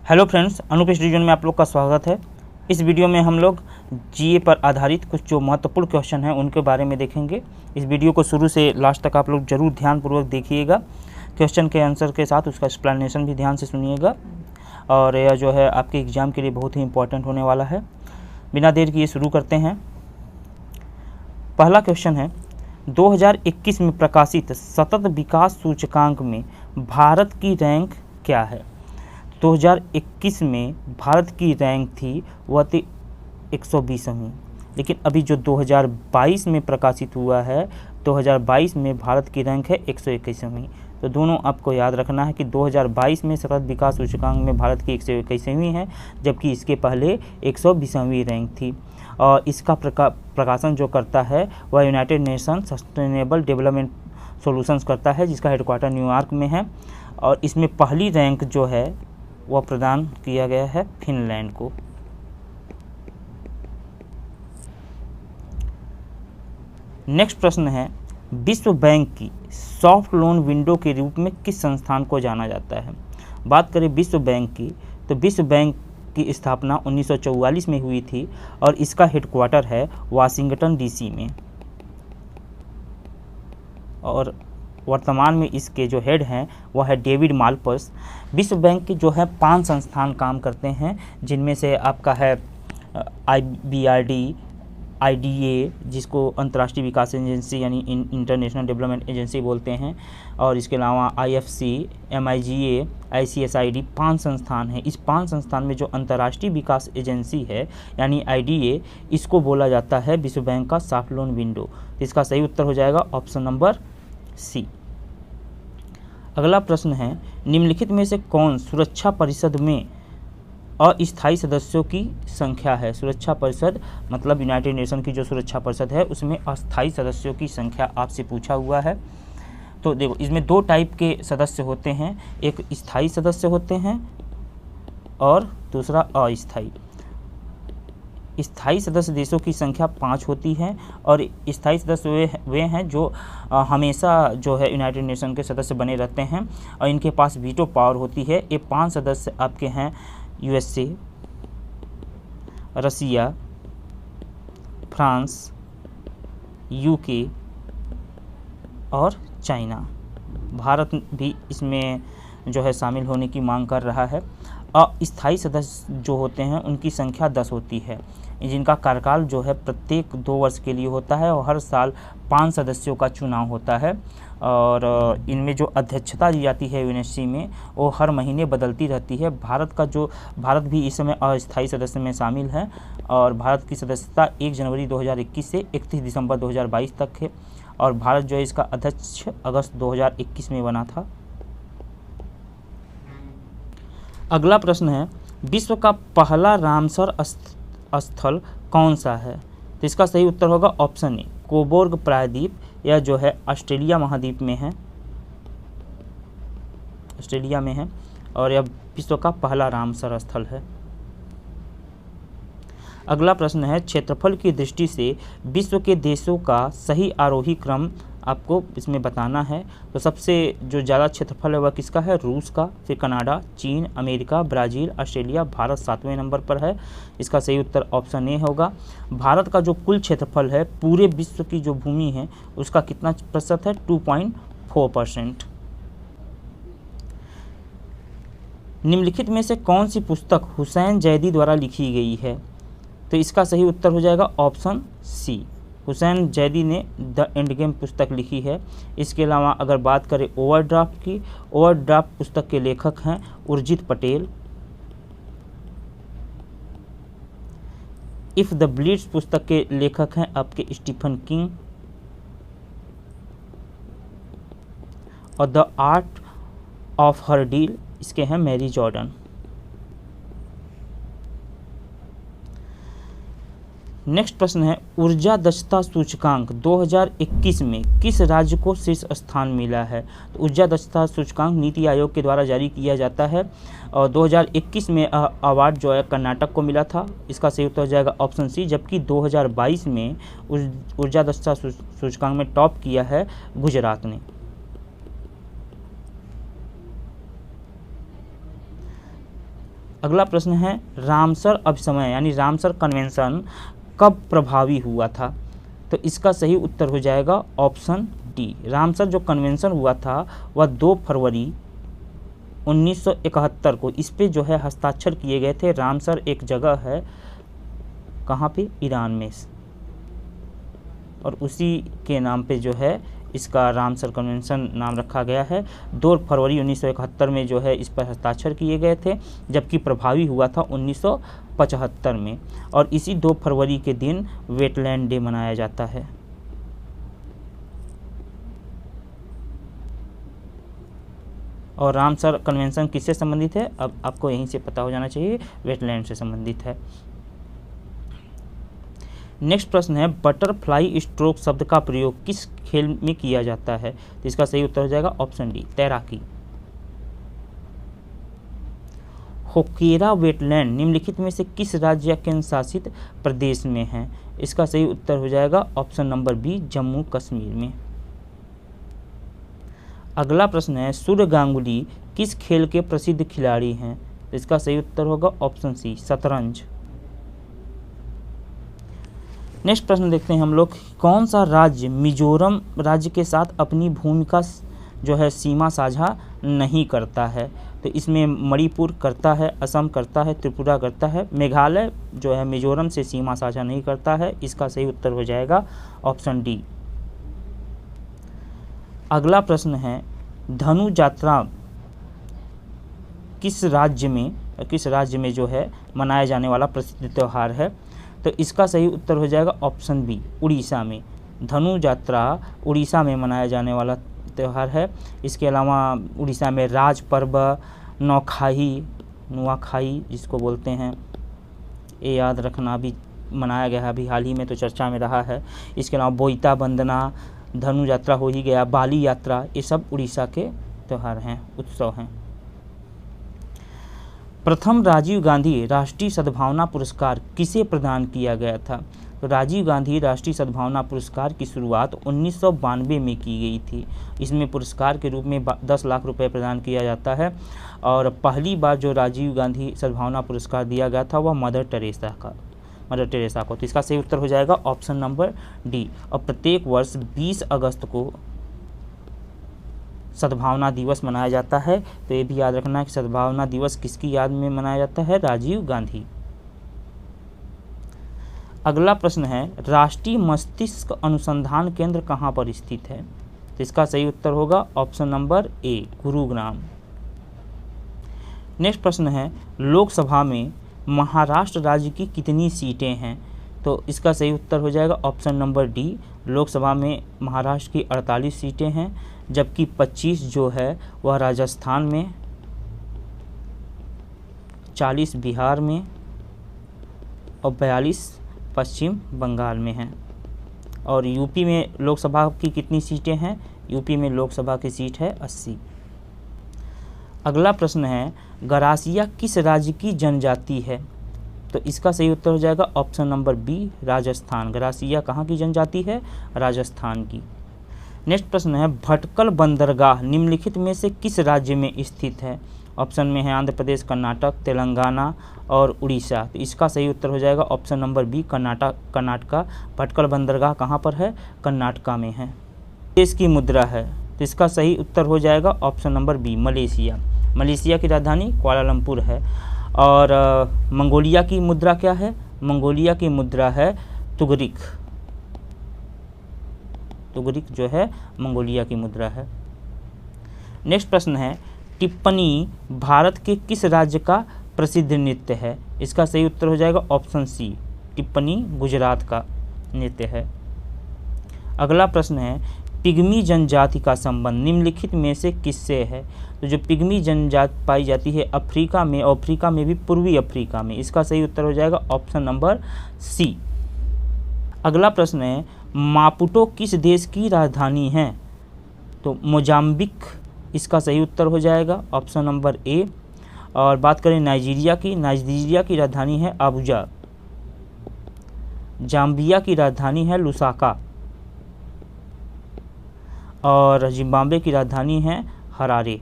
Hello friends, Anoop studio में आप लोग का स्वागत है। इस वीडियो में हम लोग जीए पर आधारित कुछ जो महत्वपूर्ण क्वेश्चन हैं उनके बारे में देखेंगे। इस वीडियो को शुरू से लास्ट तक आप लोग ज़रूर ध्यानपूर्वक देखिएगा। क्वेश्चन के आंसर के साथ उसका एक्सप्लेनेशन भी ध्यान से सुनिएगा और यह जो है आपके एग्ज़ाम के लिए बहुत ही इंपॉर्टेंट होने वाला है। बिना देर किए शुरू करते हैं। पहला क्वेश्चन है, 2021 में प्रकाशित सतत विकास सूचकांक में भारत की रैंक क्या है? 2021 में भारत की रैंक थी वह थी 120वीं, लेकिन अभी जो 2022 में प्रकाशित हुआ है 2022 में भारत की रैंक है 121वीं। तो दोनों आपको याद रखना है कि 2022 में सतत विकास सूचकांक में भारत की 121वीं है, जबकि इसके पहले 120वीं रैंक थी। और इसका प्रकाशन जो करता है वह United nation sustainable development solutions करता है, जिसका हेडक्वार्टर न्यूयॉर्क में है। और इसमें पहली रैंक जो है वह प्रदान किया गया है फिनलैंड को। नेक्स्ट प्रश्न है, विश्व बैंक की सॉफ्ट लोन विंडो के रूप में किस संस्थान को जाना जाता है? बात करें विश्व बैंक की, तो विश्व बैंक की स्थापना 1944 में हुई थी और इसका हेडक्वार्टर है वाशिंगटन डीसी में। और वर्तमान में इसके जो हेड हैं वह है डेविड मालपस। विश्व बैंक के जो है 5 संस्थान काम करते हैं, जिनमें से आपका है IBRD, IDA जिसको अंतर्राष्ट्रीय विकास एजेंसी यानी इंटरनेशनल डेवलपमेंट एजेंसी बोलते हैं, और इसके अलावा IFC, MIGA, ICSID 5 संस्थान हैं। इस 5 संस्थान में जो अंतर्राष्ट्रीय विकास एजेंसी है यानी IDA, इसको बोला जाता है विश्व बैंक का सॉफ्ट लोन विंडो। इसका सही उत्तर हो जाएगा ऑप्शन नंबर सी। अगला प्रश्न है, निम्नलिखित में से कौन सुरक्षा परिषद में अस्थायी सदस्यों की संख्या है? सुरक्षा परिषद मतलब यूनाइटेड नेशन की जो सुरक्षा परिषद है उसमें अस्थायी सदस्यों की संख्या आपसे पूछा हुआ है। तो देखो, इसमें 2 टाइप के सदस्य होते हैं, एक स्थायी सदस्य होते हैं और दूसरा अस्थायी। स्थायी सदस्य देशों की संख्या 5 होती है और स्थायी सदस्य वे हैं जो हमेशा जो है यूनाइटेड नेशन के सदस्य बने रहते हैं और इनके पास वीटो पावर होती है। ये 5 सदस्य आपके हैं USA, रसिया, फ्रांस, UK और चाइना। भारत भी इसमें जो है शामिल होने की मांग कर रहा है। अस्थायी सदस्य जो होते हैं उनकी संख्या 10 होती है, जिनका कार्यकाल जो है प्रत्येक 2 वर्ष के लिए होता है और हर साल 5 सदस्यों का चुनाव होता है। और इनमें जो अध्यक्षता दी जाती है यूएनएससी में वो हर महीने बदलती रहती है। भारत भी इस समय अस्थायी सदस्य में शामिल है और भारत की सदस्यता 1 जनवरी 2021 से 31 दिसंबर 2022 तक है और भारत जो है इसका अध्यक्ष अगस्त 2021 में बना था। अगला प्रश्न है, विश्व का पहला रामसर स्थल कौन सा है? तो इसका सही उत्तर होगा ऑप्शन ए, कोबोर्ग प्रायद्वीप। यह जो है ऑस्ट्रेलिया महाद्वीप में है, ऑस्ट्रेलिया में है और यह विश्व का पहला रामसर स्थल है। अगला प्रश्न है, क्षेत्रफल की दृष्टि से विश्व के देशों का सही आरोही क्रम आपको इसमें बताना है। तो सबसे जो ज़्यादा क्षेत्रफल है वह किसका है? रूस का, फिर कनाडा, चीन, अमेरिका, ब्राज़ील, ऑस्ट्रेलिया, भारत 7वें नंबर पर है। इसका सही उत्तर ऑप्शन ए होगा। भारत का जो कुल क्षेत्रफल है पूरे विश्व की जो भूमि है उसका कितना प्रतिशत है? 2.4%। निम्नलिखित में से कौन सी पुस्तक हुसैन जैदी द्वारा लिखी गई है? तो इसका सही उत्तर हो जाएगा ऑप्शन सी, हुसैन जैदी ने द एंड गेम पुस्तक लिखी है। इसके अलावा अगर बात करें ओवरड्राफ्ट की, ओवरड्राफ्ट पुस्तक के लेखक हैं Urjit Patel. If the bleeds पुस्तक के लेखक हैं आपके स्टीफन किंग और the art of her deal इसके हैं मैरी जॉर्डन। नेक्स्ट प्रश्न है, ऊर्जा दक्षता सूचकांक 2021 में किस राज्य को शीर्ष स्थान मिला है? तो ऊर्जा दक्षता सूचकांक नीति आयोग के द्वारा जारी किया जाता है और 2021 में अवार्ड जो है कर्नाटक को मिला था। इसका सही उत्तर हो जाएगा ऑप्शन सी, जबकि 2022 में ऊर्जा दक्षता सूचकांक में टॉप किया है गुजरात ने। अगला प्रश्न है रामसर अभिसमय यानी रामसर कन्वेंशन कब प्रभावी हुआ था? तो इसका सही उत्तर हो जाएगा ऑप्शन डी। रामसर जो कन्वेंशन हुआ था वह 2 फरवरी 1971 को इस पे जो है हस्ताक्षर किए गए थे। रामसर एक जगह है, कहाँ पे? ईरान में, और उसी के नाम पे जो है इसका रामसर कन्वेंशन नाम रखा गया है। 2 फरवरी 1971 में जो है इस पर हस्ताक्षर किए गए थे, जबकि प्रभावी हुआ था 1975 में, और इसी 2 फरवरी के दिन वेटलैंड डे मनाया जाता है। और रामसर कन्वेंशन किससे संबंधित है? अब आपको यहीं से पता हो जाना चाहिए, वेटलैंड से संबंधित है। नेक्स्ट प्रश्न है बटरफ्लाई स्ट्रोक शब्द का प्रयोग किस खेल में किया जाता है? तो इसका सही उत्तर हो जाएगा ऑप्शन डी, तैराकी। होकेरा वेटलैंड निम्नलिखित में से किस राज्य या केंद्र शासित प्रदेश में है? इसका सही उत्तर हो जाएगा option number B, Jammu Kashmir में। अगला प्रश्न है सूर्य गांगुली किस खेल के प्रसिद्ध खिलाड़ी हैं? तो इसका सही उत्तर होगा ऑप्शन सी, शतरंज। नेक्स्ट प्रश्न देखते हैं हम लोग, कौन सा राज्य मिजोरम राज्य के साथ अपनी भूमि का जो है सीमा साझा नहीं करता है? तो इसमें मणिपुर करता है, असम करता है, त्रिपुरा करता है, मेघालय जो है मिजोरम से सीमा साझा नहीं करता है। इसका सही उत्तर हो जाएगा ऑप्शन डी। अगला प्रश्न है धनु यात्रा किस राज्य में जो है मनाया जाने वाला प्रसिद्ध त्यौहार है? तो इसका सही उत्तर हो जाएगा ऑप्शन बी, उड़ीसा में। धनु यात्रा उड़ीसा में मनाया जाने वाला त्यौहार है। इसके अलावा उड़ीसा में राज पर्व, नुआखाई जिसको बोलते हैं, ये याद रखना, भी मनाया गया है अभी हाल ही में, तो चर्चा में रहा है। इसके अलावा बोईता बंदना, धनु यात्रा हो ही गया, बाली यात्रा, ये सब उड़ीसा के त्यौहार हैं, उत्सव हैं। प्रथम राजीव गांधी राष्ट्रीय सद्भावना पुरस्कार किसे प्रदान किया गया था? तो राजीव गांधी राष्ट्रीय सद्भावना पुरस्कार की शुरुआत 1992 में की गई थी। इसमें पुरस्कार के रूप में 10 लाख रुपए प्रदान किया जाता है, और पहली बार जो राजीव गांधी सद्भावना पुरस्कार दिया गया था वह मदर टेरेसा को। तो इसका सही उत्तर हो जाएगा ऑप्शन नंबर डी। और प्रत्येक वर्ष 20 अगस्त को सद्भावना दिवस मनाया जाता है। तो ये भी याद रखना कि सद्भावना दिवस किसकी याद में मनाया जाता है? राजीव गांधी। अगला प्रश्न है राष्ट्रीय मस्तिष्क अनुसंधान केंद्र कहाँ पर स्थित है? तो इसका सही उत्तर होगा option number A, Gurugram. Next प्रश्न है लोकसभा में महाराष्ट्र राज्य की कितनी सीटें हैं? तो इसका सही उत्तर हो जाएगा ऑप्शन नंबर डी, लोकसभा में महाराष्ट्र की 48 सीटें हैं, जबकि 25 जो है वह राजस्थान में, 40 बिहार में और 42 पश्चिम बंगाल में हैं। और यूपी में लोकसभा की कितनी सीटें हैं? यूपी में लोकसभा की सीट है 80। अगला प्रश्न है गरासिया किस राज्य की जनजाति है? तो इसका सही उत्तर हो जाएगा option number B, Rajasthan. Garasia कहाँ की जनजाति है? राजस्थान की। नेक्स्ट प्रश्न है भटकल बंदरगाह निम्नलिखित में से किस राज्य में स्थित है? ऑप्शन में है आंध्र प्रदेश, कर्नाटक, तेलंगाना और उड़ीसा। तो इसका सही उत्तर हो जाएगा option number B, Karnataka. Bhatkal बंदरगाह कहाँ पर है? कर्नाटका में है। देश की मुद्रा है, तो इसका सही उत्तर हो जाएगा option number B, Malaysia. Malaysia की राजधानी कुआलालंपुर है। और मंगोलिया की मुद्रा क्या है? मंगोलिया की मुद्रा है तुगरिक। तुगरिक जो है मंगोलिया की मुद्रा है। नेक्स्ट प्रश्न है टिप्पणी भारत के किस राज्य का प्रसिद्ध नृत्य है? इसका सही उत्तर हो जाएगा ऑप्शन सी, टिप्पणी गुजरात का नृत्य है। अगला प्रश्न है पिग्मी जनजाति का संबंध निम्नलिखित में से किससे है? तो जो पिग्मी जनजाति पाई जाती है अफ्रीका में, और अफ्रीका में भी पूर्वी अफ्रीका में। इसका सही उत्तर हो जाएगा ऑप्शन नंबर सी। अगला प्रश्न है मापुटो किस देश की राजधानी है? तो मोजाम्बिक इसका सही उत्तर हो जाएगा ऑप्शन नंबर ए। और बात करें नाइजीरिया की राजधानी है अबुजा। जाम्बिया की राजधानी है लुसाका। और जिम्बाब्वे की राजधानी है हरारे।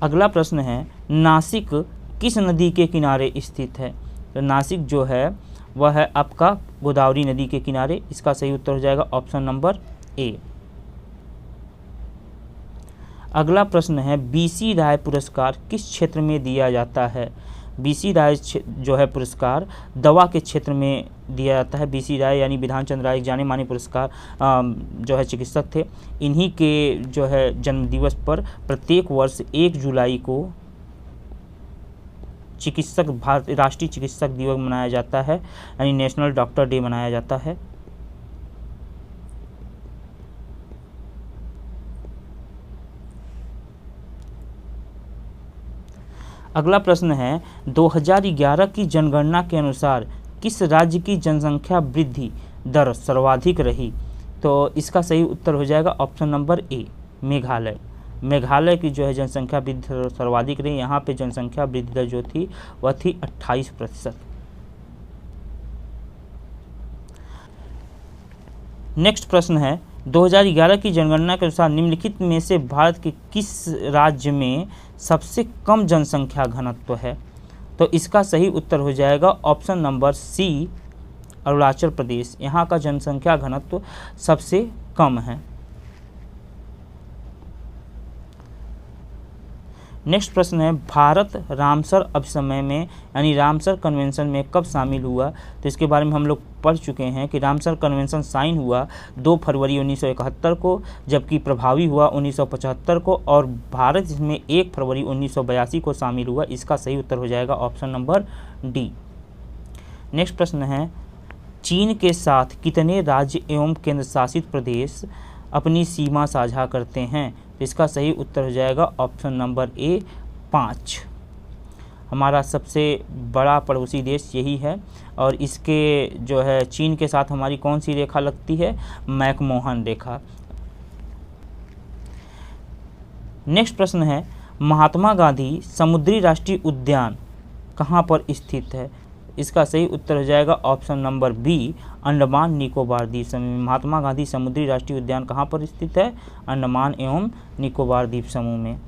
अगला प्रश्न है, नासिक किस नदी के किनारे स्थित है? तो नासिक जो है वह है आपका गोदावरी नदी के किनारे। इसका सही उत्तर हो जाएगा ऑप्शन नंबर ए। अगला प्रश्न है, बीसी राय पुरस्कार किस क्षेत्र में दिया जाता है? बीसी राय जो है पुरस्कार दवा के क्षेत्र में दिया जाता है। बीसी राय यानी विधान चंद्र राय एक जाने माने पुरस्कार जो है चिकित्सक थे। इन्हीं के जो है जन्मदिवस पर प्रत्येक वर्ष 1 जुलाई को राष्ट्रीय चिकित्सक दिवस मनाया जाता है, यानी नेशनल डॉक्टर डे मनाया जाता है। अगला प्रश्न है, 2011 की जनगणना के अनुसार किस राज्य की जनसंख्या वृद्धि दर सर्वाधिक रही? तो इसका सही उत्तर हो जाएगा option number A, Meghalaya. Meghalaya की जो है जनसंख्या वृद्धि दर सर्वाधिक रही। यहाँ पे जनसंख्या वृद्धि दर जो थी वह थी 28%। नेक्स्ट प्रश्न है, 2011 की जनगणना के अनुसार निम्नलिखित में से भारत के किस राज्य में सबसे कम जनसंख्या घनत्व है? तो इसका सही उत्तर हो जाएगा ऑप्शन नंबर सी, अरुणाचल प्रदेश। यहाँ का जनसंख्या घनत्व सबसे कम है। नेक्स्ट प्रश्न है, भारत रामसर अभिसमय में यानी रामसर कन्वेंशन में कब शामिल हुआ? तो इसके बारे में हम लोग पढ़ चुके हैं कि रामसर कन्वेंशन साइन हुआ 2 फरवरी 1971 को, जबकि प्रभावी हुआ 1975 को, और भारत इसमें 1 फरवरी 1982 को शामिल हुआ। इसका सही उत्तर हो जाएगा ऑप्शन नंबर डी। नेक्स्ट प्रश्न है, चीन के साथ कितने राज्य एवं केंद्र शासित प्रदेश अपनी सीमा साझा करते हैं? तो इसका सही उत्तर हो जाएगा ऑप्शन नंबर ए, 5। हमारा सबसे बड़ा पड़ोसी देश यही है, और इसके जो है चीन के साथ हमारी कौन सी रेखा लगती है? मैकमोहन रेखा। नेक्स्ट प्रश्न है, महात्मा गांधी समुद्री राष्ट्रीय उद्यान कहाँ पर स्थित है? इसका सही उत्तर हो जाएगा option number B, Andaman Nicobar द्वीप समूह में। महात्मा गांधी समुद्री राष्ट्रीय उद्यान कहाँ पर स्थित है? अंडमान एवं निकोबार द्वीप समूह में।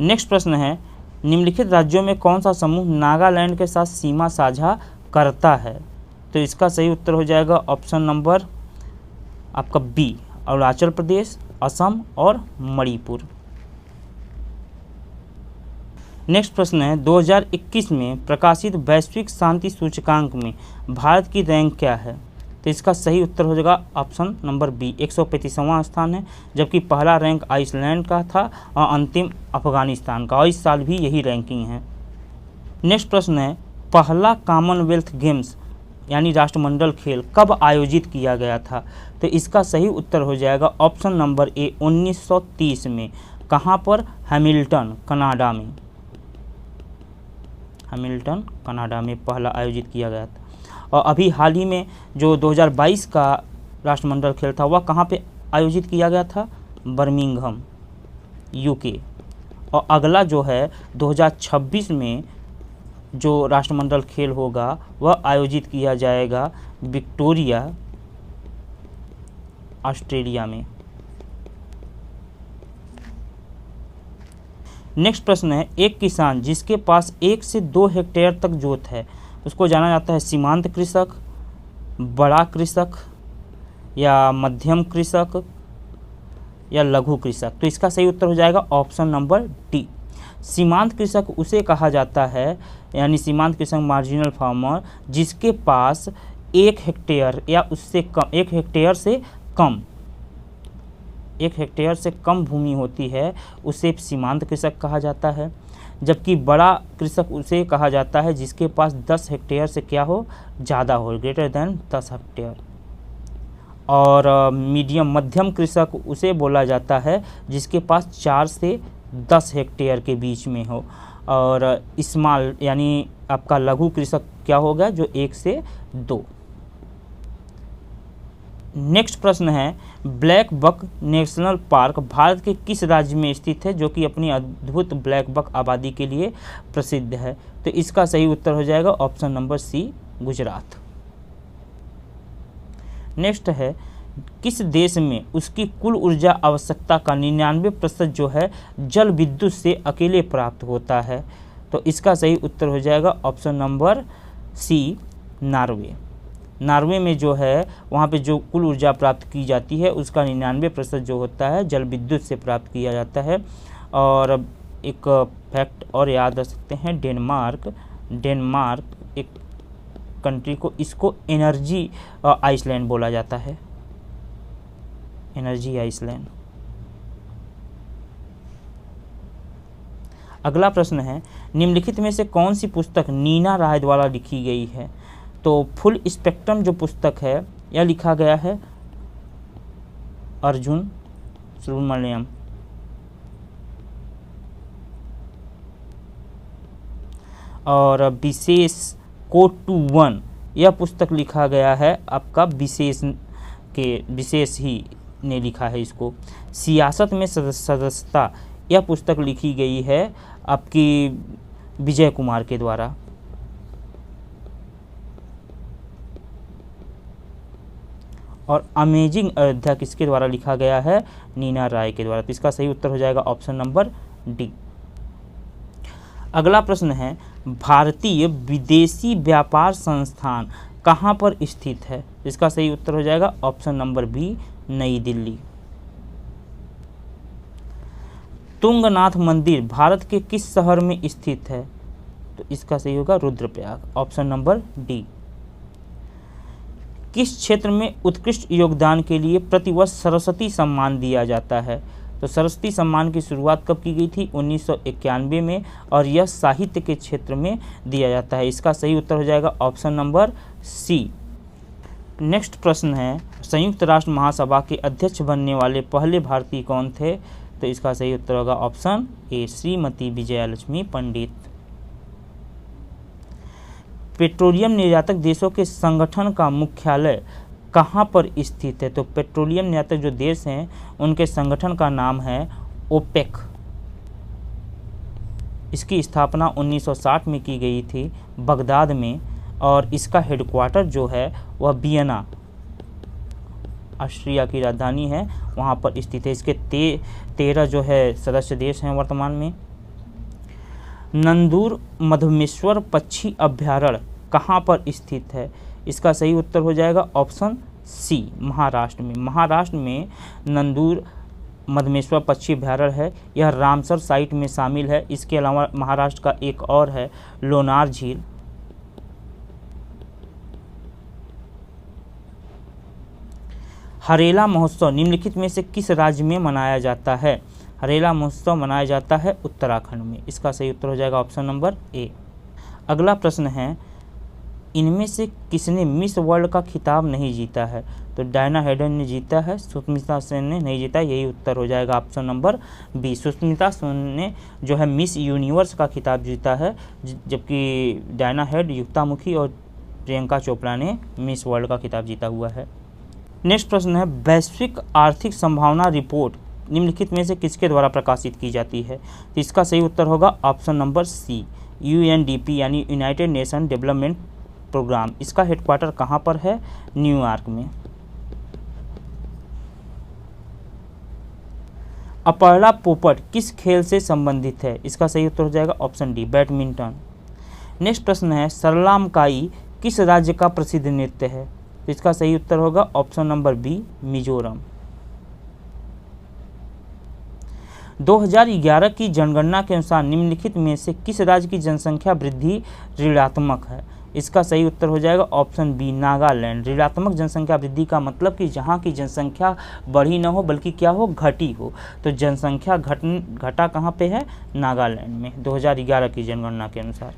नेक्स्ट प्रश्न है, निम्नलिखित राज्यों में कौन सा समूह नागालैंड के साथ सीमा साझा करता है? तो इसका सही उत्तर हो जाएगा ऑप्शन नंबर आपका बी, अरुणाचल प्रदेश, असम और मणिपुर। नेक्स्ट प्रश्न है, 2021 में प्रकाशित वैश्विक शांति सूचकांक में भारत की रैंक क्या है? तो इसका सही उत्तर हो जाएगा ऑप्शन नंबर बी, 135वां स्थान है, जबकि पहला रैंक आइसलैंड का था और अंतिम अफगानिस्तान का, और इस साल भी यही रैंकिंग है। नेक्स्ट प्रश्न है, पहला कॉमनवेल्थ गेम्स यानी राष्ट्रमंडल खेल कब आयोजित किया गया था? तो इसका सही उत्तर हो जाएगा ऑप्शन नंबर ए, 1930 में। कहाँ पर? हैमिल्टन, कनाडा में। हैमिल्टन कनाडा में पहला आयोजित किया गया था। और अभी हाल ही में जो 2022 का राष्ट्रमंडल खेल था वह कहाँ पे आयोजित किया गया था? Birmingham, UK. और अगला जो है 2026 में जो राष्ट्रमंडल खेल होगा वह आयोजित किया जाएगा विक्टोरिया, ऑस्ट्रेलिया में। नेक्स्ट प्रश्न है, एक किसान जिसके पास 1 से 2 हेक्टेयर तक जोत है उसको जाना जाता है सीमांत कृषक, बड़ा कृषक, या मध्यम कृषक, या लघु कृषक? तो इसका सही उत्तर हो जाएगा ऑप्शन नंबर डी, सीमांत कृषक उसे कहा जाता है, यानी सीमांत कृषक मार्जिनल फार्मर जिसके पास 1 हेक्टेयर या उससे कम, 1 हेक्टेयर से कम भूमि होती है उसे सीमांत कृषक कहा जाता है। जबकि बड़ा कृषक उसे कहा जाता है जिसके पास 10 हेक्टेयर से क्या हो? ज़्यादा हो, ग्रेटर देन 10 हेक्टेयर। और मध्यम कृषक उसे बोला जाता है जिसके पास 4 से 10 हेक्टेयर के बीच में हो। और स्मॉल यानी आपका लघु कृषक क्या होगा? जो 1 से 2। नेक्स्ट प्रश्न है, Black Buck National Park Bharat के किस राज्य में स्थित है जो कि अपनी अद्भुत ब्लैक बक आबादी के लिए प्रसिद्ध है? तो इसका सही उत्तर हो जाएगा option number C, Gujarat. Next है, किस देश में उसकी कुल ऊर्जा आवश्यकता का 99% जो है जल विद्युत से अकेले प्राप्त होता है? तो इसका सही उत्तर हो जाएगा option number C, Norway. Norway में जो है वहाँ पे जो कुल ऊर्जा प्राप्त की जाती है उसका 99% जो होता है जल विद्युत से प्राप्त किया जाता है। और एक फैक्ट और याद रख सकते हैं, डेनमार्क एक कंट्री को, इसको एनर्जी आइसलैंड बोला जाता है, एनर्जी आइसलैंड। अगला प्रश्न है, निम्नलिखित में से कौन सी पुस्तक नीना राय द्वारा लिखी गई है? तो फुल स्पेक्ट्रम जो पुस्तक है यह लिखा गया है अर्जुन सुब्रमण्यम। और विशेष कोड टू वन यह पुस्तक लिखा गया है आपका विशेष ही ने लिखा है इसको। सियासत में सदस्यता यह पुस्तक लिखी गई है आपकी विजय कुमार के द्वारा। और अमेजिंग अयोध्या किसके द्वारा लिखा गया है? नीना राय के द्वारा। तो इसका सही उत्तर हो जाएगा ऑप्शन नंबर डी। अगला प्रश्न है, भारतीय विदेशी व्यापार संस्थान कहाँ पर स्थित है? इसका सही उत्तर हो जाएगा ऑप्शन नंबर बी, नई दिल्ली। तुंगनाथ मंदिर भारत के किस शहर में स्थित है? तो इसका सही होगा रुद्रप्रयाग, ऑप्शन नंबर डी। किस क्षेत्र में उत्कृष्ट योगदान के लिए प्रतिवर्ष सरस्वती सम्मान दिया जाता है? तो सरस्वती सम्मान की शुरुआत कब की गई थी? 1991 में, और यह साहित्य के क्षेत्र में दिया जाता है। इसका सही उत्तर हो जाएगा ऑप्शन नंबर सी। नेक्स्ट प्रश्न है, संयुक्त राष्ट्र महासभा के अध्यक्ष बनने वाले पहले भारतीय कौन थे? तो इसका सही उत्तर होगा option A, Shrimati Vijayalakshmi Pandit. Petroleum निर्यातक देशों के संगठन का मुख्यालय कहाँ पर स्थित है? तो पेट्रोलियम निर्यातक जो देश हैं उनके संगठन का नाम है ओपेक। इसकी स्थापना 1960 में की गई थी बगदाद में, और इसका हेडक्वार्टर जो है वह वियना, ऑस्ट्रिया की राजधानी है, वहाँ पर स्थित है। इसके 13 जो है सदस्य देश हैं वर्तमान में। नंदूर मधमेश्वर पक्षी अभ्यारण्य कहाँ पर स्थित है? इसका सही उत्तर हो जाएगा ऑप्शन सी, महाराष्ट्र में। महाराष्ट्र में नंदूर मधमेश्वर पक्षी अभ्यारण्य है, यह रामसर साइट में शामिल है। इसके अलावा महाराष्ट्र का एक और है लोनार झील। हरेला महोत्सव निम्नलिखित में से किस राज्य में मनाया जाता है? हरेला महोत्सव मनाया जाता है उत्तराखंड में। इसका सही उत्तर हो जाएगा ऑप्शन नंबर ए। अगला प्रश्न है, इनमें से किसने मिस वर्ल्ड का खिताब नहीं जीता है? तो डायना हेडन ने जीता है, सुष्मिता सेन ने नहीं जीता। यही उत्तर हो जाएगा option number B. Sushmita Sen ने जो है मिस यूनिवर्स का खिताब जीता है, जबकि डायना हेड, युक्तामुखी और प्रियंका चोपड़ा ने मिस वर्ल्ड का खिताब जीता हुआ है। नेक्स्ट प्रश्न है, वैश्विक आर्थिक संभावना रिपोर्ट निम्नलिखित में से किसके द्वारा प्रकाशित की जाती है? तो इसका सही उत्तर होगा ऑप्शन नंबर सी, यूएनडीपी यानी यूनाइटेड नेशन डेवलपमेंट प्रोग्राम। इसका हेडक्वार्टर कहाँ पर है? न्यूयॉर्क में। अपर्णा पोपट किस खेल से संबंधित है? इसका सही उत्तर हो जाएगा ऑप्शन डी, बैडमिंटन। नेक्स्ट प्रश्न है, सरलामकाई किस राज्य का प्रसिद्ध नृत्य है? तो इसका सही उत्तर होगा ऑप्शन नंबर बी, मिजोरम। 2011 की जनगणना के अनुसार निम्नलिखित में से किस राज्य की जनसंख्या वृद्धि ऋणात्मक है? इसका सही उत्तर हो जाएगा ऑप्शन बी, नागालैंड। ऋणात्मक जनसंख्या वृद्धि का मतलब कि जहाँ की जनसंख्या बढ़ी न हो बल्कि क्या हो, घटी हो। तो जनसंख्या घटा कहाँ पे है? नागालैंड में, 2011 की जनगणना के अनुसार।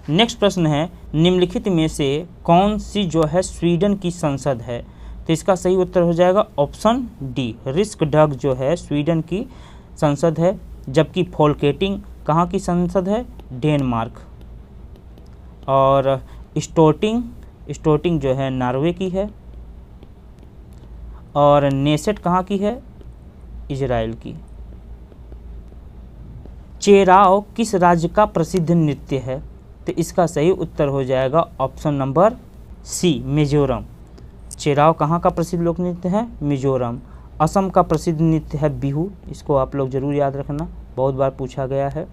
नेक्स्ट प्रश्न है, निम्नलिखित में से कौन सी जो है स्वीडन की संसद है? तो इसका सही उत्तर हो जाएगा ऑप्शन डी, रिक्सडग जो है स्वीडन की संसद है, जबकि फोल्केटिंग कहाँ की संसद है? डेनमार्क। और स्टोटिंग जो है नॉर्वे की है, और नेसेट कहाँ की है? इजराइल की। चेराओ किस राज्य का प्रसिद्ध नृत्य है? तो इसका सही उत्तर हो जाएगा ऑप्शन नंबर सी, मिजोरम। चेराव कहाँ का प्रसिद्ध लोक नृत्य है? मिजोरम। असम का प्रसिद्ध नृत्य है बिहू, इसको आप लोग जरूर याद रखना, बहुत बार पूछा गया है।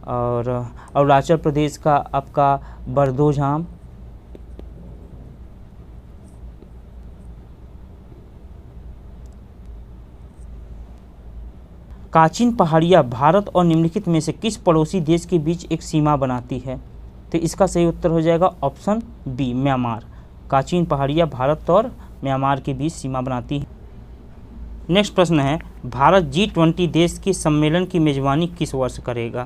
और अरुणाचल प्रदेश का आपका बरदोजाम। काचिन पहाड़ियाँ भारत और निम्नलिखित में से किस पड़ोसी देश के बीच एक सीमा बनाती है? तो इसका सही उत्तर हो जाएगा ऑप्शन बी, म्यांमार। काचिन पहाड़ियाँ भारत और म्यांमार के बीच सीमा बनाती हैं। नेक्स्ट प्रश्न है, भारत G20 देश के सम्मेलन की मेजबानी किस वर्ष करेगा?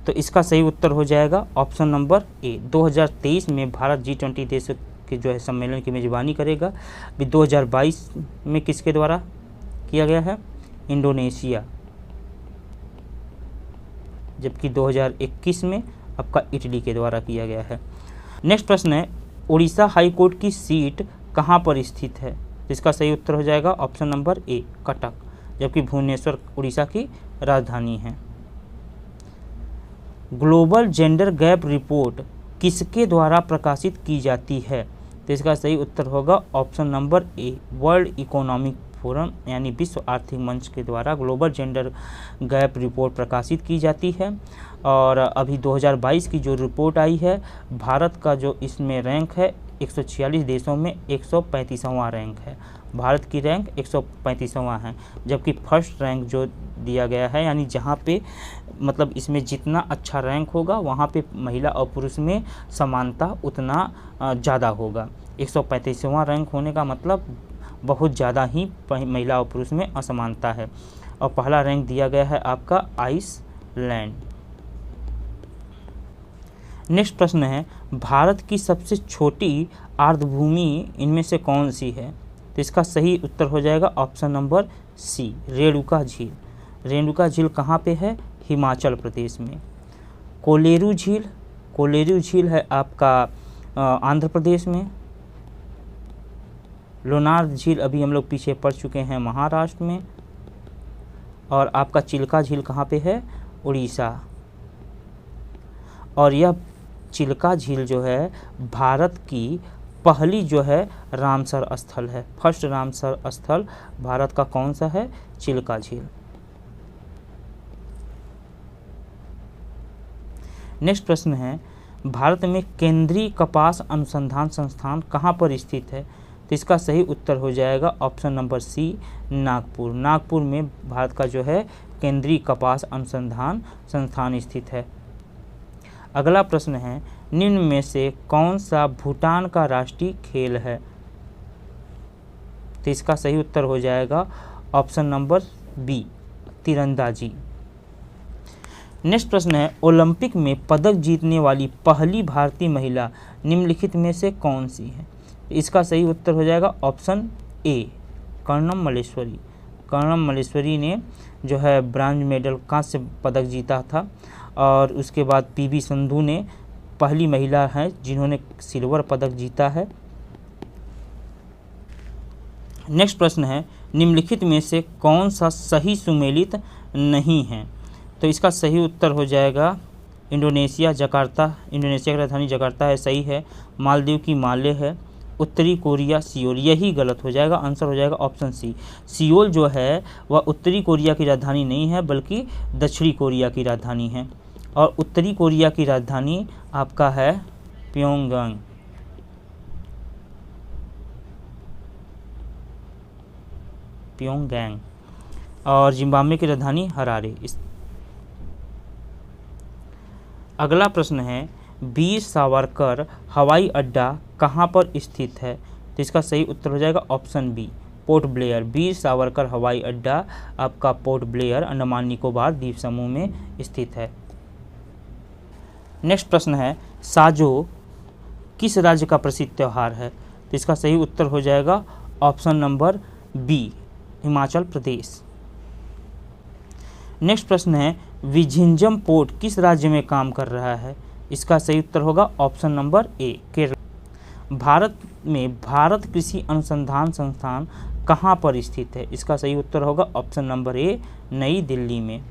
तो इसका सही उत्तर हो जाएगा ऑप्शन नंबर ए, 2023 में भारत G20 देश के जो है सम्मेलन की मेजबानी करेगा। अभी 2022 में किसके द्वारा किया गया है? इंडोनेशिया। जबकि 2021 में आपका इटली के द्वारा किया गया है। नेक्स्ट प्रश्न है, उड़ीसा हाई कोर्ट की सीट कहाँ पर स्थित है? इसका सही उत्तर हो जाएगा ऑप्शन नंबर ए, कटक। जबकि भुवनेश्वर उड़ीसा की राजधानी है। ग्लोबल जेंडर गैप रिपोर्ट किसके द्वारा प्रकाशित की जाती है? तो इसका सही उत्तर होगा option number A, world economic forum यानी विश्व आर्थिक मंच के द्वारा ग्लोबल जेंडर गैप रिपोर्ट प्रकाशित की जाती है। और अभी 2022 की जो रिपोर्ट आई है, भारत का जो इसमें रैंक है 146 देशों में 135वां रैंक है। भारत की रैंक 135वां है। जबकि फर्स्ट रैंक जो दिया गया है, यानी जहाँ पे मतलब इसमें जितना अच्छा रैंक होगा वहाँ पे महिला और पुरुष में समानता उतना ज़्यादा होगा। 135वां रैंक होने का मतलब बहुत ज़्यादा ही महिला और पुरुष में असमानता है। और पहला रैंक दिया गया है आपका आइसलैंड। नेक्स्ट प्रश्न है, भारत की सबसे छोटी आर्द्रभूमि इनमें से कौन सी है? तो इसका सही उत्तर हो जाएगा ऑप्शन नंबर सी, रेणुका झील। रेणुका झील कहाँ पे है? हिमाचल प्रदेश में। कोलेरू झील, कोलेरू झील है आपका आंध्र प्रदेश में। लोनार झील अभी हम लोग पीछे पड़ चुके हैं, महाराष्ट्र में। और आपका चिल्का झील कहाँ पे है? उड़ीसा। और यह चिल्का झील जो है भारत की पहली जो है रामसर स्थल है। फर्स्ट रामसर स्थल भारत का कौन सा है? चिल्का झील। नेक्स्ट प्रश्न है, भारत में केंद्रीय कपास अनुसंधान संस्थान कहाँ पर स्थित है? तो इसका सही उत्तर हो जाएगा option number C, Nagpur. Nagpur में भारत का जो है केंद्रीय कपास अनुसंधान संस्थान स्थित है। अगला प्रश्न है, निम्न में से कौन सा भूटान का राष्ट्रीय खेल है? तो इसका सही उत्तर हो जाएगा ऑप्शन नंबर बी, तीरंदाजी। नेक्स्ट प्रश्न है, ओलंपिक में पदक जीतने वाली पहली भारतीय महिला निम्नलिखित में से कौन सी है? इसका सही उत्तर हो जाएगा ऑप्शन ए, कर्णम मल्लेश्वरी। कर्णम मल्लेश्वरी ने जो है ब्रांज मेडल कांस्य पदक जीता था। और उसके बाद पीवी संधू ने पहली महिला है जिन्होंने सिल्वर पदक जीता है। नेक्स्ट प्रश्न है, निम्नलिखित में से कौन सा सही सुमेलित नहीं है? तो इसका सही उत्तर हो जाएगा इंडोनेशिया, जकार्ता। इंडोनेशिया की राजधानी जकार्ता है, सही है। मालदीव की माले है। उत्तरी कोरिया सियोल, यही गलत हो जाएगा। आंसर हो जाएगा ऑप्शन सी, सियोल जो है वह उत्तरी कोरिया की राजधानी नहीं है बल्कि दक्षिणी कोरिया की राजधानी है। और उत्तरी कोरिया की राजधानी आपका है प्योंगयांग। प्योंगयांग। और जिम्बाब्वे की राजधानी हरारे। अगला प्रश्न है, वीर सावरकर हवाई अड्डा कहाँ पर स्थित है? तो इसका सही उत्तर हो जाएगा option B, port Blair. Veer Savarkar हवाई अड्डा आपका पोर्ट ब्लेयर, अंडमान निकोबार द्वीप समूह में स्थित है। नेक्स्ट प्रश्न है, साजो किस राज्य का प्रसिद्ध त्यौहार है? तो इसका सही उत्तर हो जाएगा option number B, Himachal Pradesh. Next प्रश्न है, विझिंजम पोर्ट किस राज्य में काम कर रहा है? इसका सही उत्तर होगा option number A, Kerala. Bharat में भारत कृषि अनुसंधान संस्थान कहाँ पर स्थित है? इसका सही उत्तर होगा ऑप्शन नंबर ए, नई दिल्ली में।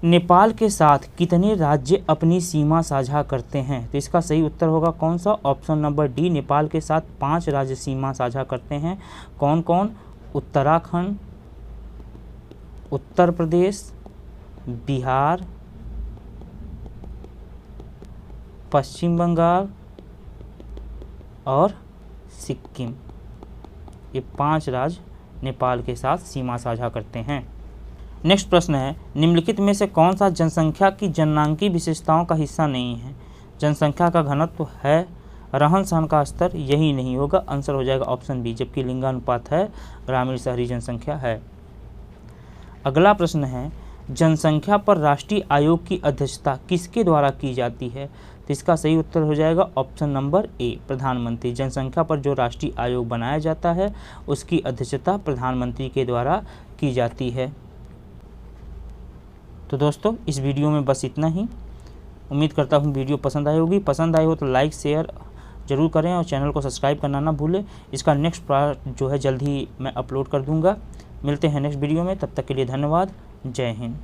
नेपाल के साथ कितने राज्य अपनी सीमा साझा करते हैं? तो इसका सही उत्तर होगा कौन सा? ऑप्शन नंबर डी, नेपाल के साथ 5 राज्य सीमा साझा करते हैं। कौन कौन? उत्तराखंड, उत्तर प्रदेश, बिहार, पश्चिम बंगाल और सिक्किम। ये 5 राज्य नेपाल के साथ सीमा साझा करते हैं। नेक्स्ट प्रश्न है, निम्नलिखित में से कौन सा जनसंख्या की जननांगी विशेषताओं का हिस्सा नहीं है? जनसंख्या का घनत्व है, रहन सहन का स्तर, यही नहीं होगा। आंसर हो जाएगा ऑप्शन बी, जबकि लिंगानुपात है, ग्रामीण शहरी जनसंख्या है। अगला प्रश्न है, जनसंख्या पर राष्ट्रीय आयोग की अध्यक्षता किसके द्वारा की जाती है? तो इसका सही उत्तर हो जाएगा ऑप्शन नंबर ए, प्रधानमंत्री। जनसंख्या पर जो राष्ट्रीय आयोग बनाया जाता है उसकी अध्यक्षता प्रधानमंत्री के द्वारा की जाती है। तो दोस्तों इस वीडियो में बस इतना ही। उम्मीद करता हूँ वीडियो पसंद आई होगी। पसंद आई हो तो लाइक शेयर ज़रूर करें और चैनल को सब्सक्राइब करना ना भूलें। इसका नेक्स्ट पार्ट जो है जल्द ही मैं अपलोड कर दूँगा। मिलते हैं नेक्स्ट वीडियो में, तब तक के लिए धन्यवाद। जय हिंद।